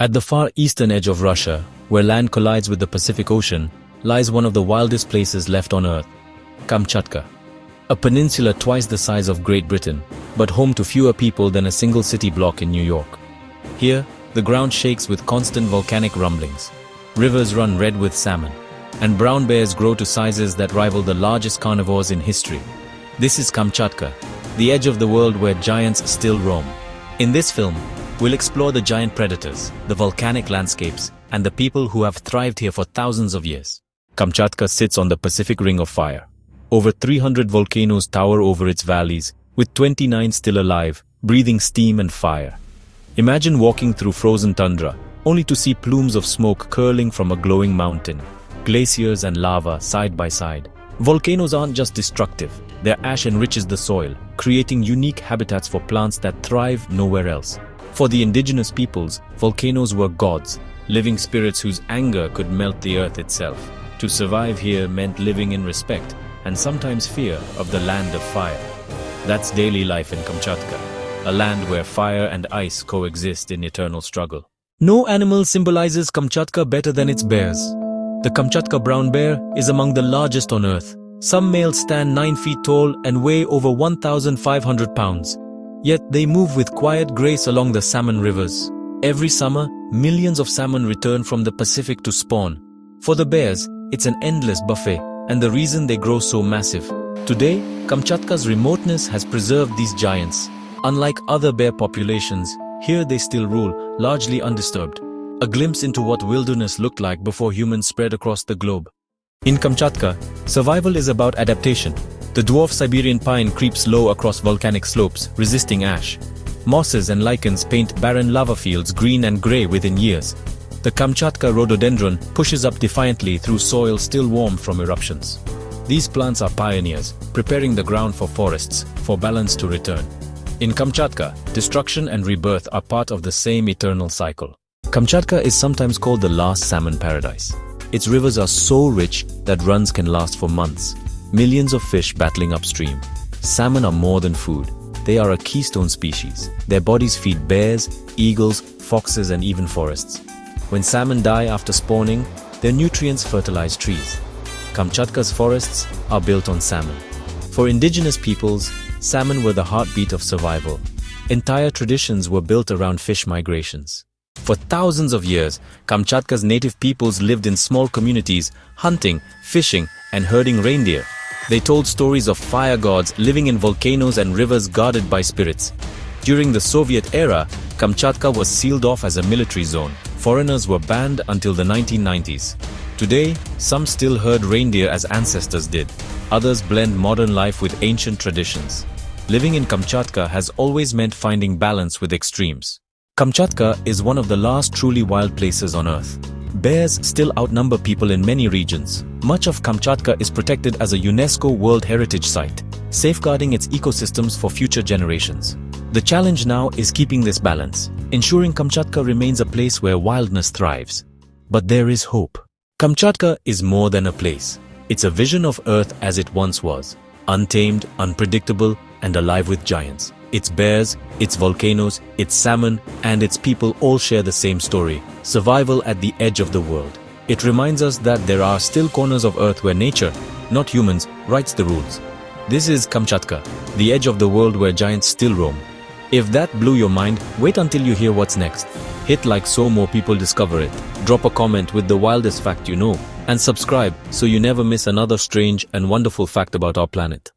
At the far eastern edge of Russia, where land collides with the Pacific Ocean, lies one of the wildest places left on Earth, Kamchatka. A peninsula twice the size of Great Britain, but home to fewer people than a single city block in New York. Here, the ground shakes with constant volcanic rumblings. Rivers run red with salmon, and brown bears grow to sizes that rival the largest carnivores in history. This is Kamchatka, the edge of the world where giants still roam. In this film, we'll explore the giant predators, the volcanic landscapes, and the people who have thrived here for thousands of years. Kamchatka sits on the Pacific Ring of Fire. Over 300 volcanoes tower over its valleys, with 29 still alive, breathing steam and fire. Imagine walking through frozen tundra, only to see plumes of smoke curling from a glowing mountain. Glaciers and lava side by side. Volcanoes aren't just destructive, their ash enriches the soil, creating unique habitats for plants that thrive nowhere else. For the indigenous peoples, volcanoes were gods, living spirits whose anger could melt the earth itself. To survive here meant living in respect, and sometimes fear, of the land of fire. That's daily life in Kamchatka, a land where fire and ice coexist in eternal struggle. No animal symbolizes Kamchatka better than its bears. The Kamchatka brown bear is among the largest on Earth. Some males stand 9 feet tall and weigh over 1,500 pounds. Yet they move with quiet grace along the salmon rivers. Every summer, millions of salmon return from the Pacific to spawn. For the bears, it's an endless buffet, and the reason they grow so massive. Today, Kamchatka's remoteness has preserved these giants. Unlike other bear populations, here they still rule, largely undisturbed. A glimpse into what wilderness looked like before humans spread across the globe. In Kamchatka, survival is about adaptation. The dwarf Siberian pine creeps low across volcanic slopes, resisting ash. Mosses and lichens paint barren lava fields green and grey within years. The Kamchatka rhododendron pushes up defiantly through soil still warm from eruptions. These plants are pioneers, preparing the ground for forests, for balance to return. In Kamchatka, destruction and rebirth are part of the same eternal cycle. Kamchatka is sometimes called the last salmon paradise. Its rivers are so rich that runs can last for months. Millions of fish battling upstream. Salmon are more than food. They are a keystone species. Their bodies feed bears, eagles, foxes, and even forests. When salmon die after spawning, their nutrients fertilize trees. Kamchatka's forests are built on salmon. For indigenous peoples, salmon were the heartbeat of survival. Entire traditions were built around fish migrations. For thousands of years, Kamchatka's native peoples lived in small communities, hunting, fishing, and herding reindeer. They told stories of fire gods living in volcanoes and rivers guarded by spirits. During the Soviet era, Kamchatka was sealed off as a military zone. Foreigners were banned until the 1990s. Today, some still herd reindeer as ancestors did. Others blend modern life with ancient traditions. Living in Kamchatka has always meant finding balance with extremes. Kamchatka is one of the last truly wild places on Earth. Bears still outnumber people in many regions. Much of Kamchatka is protected as a UNESCO World Heritage Site, safeguarding its ecosystems for future generations. The challenge now is keeping this balance, ensuring Kamchatka remains a place where wildness thrives. But there is hope. Kamchatka is more than a place. It's a vision of Earth as it once was, untamed, unpredictable, and alive with giants. Its bears, its volcanoes, its salmon, and its people all share the same story: survival at the edge of the world. It reminds us that there are still corners of Earth where nature, not humans, writes the rules. This is Kamchatka, the edge of the world where giants still roam. If that blew your mind, wait until you hear what's next. Hit like so more people discover it. Drop a comment with the wildest fact you know, and subscribe so you never miss another strange and wonderful fact about our planet.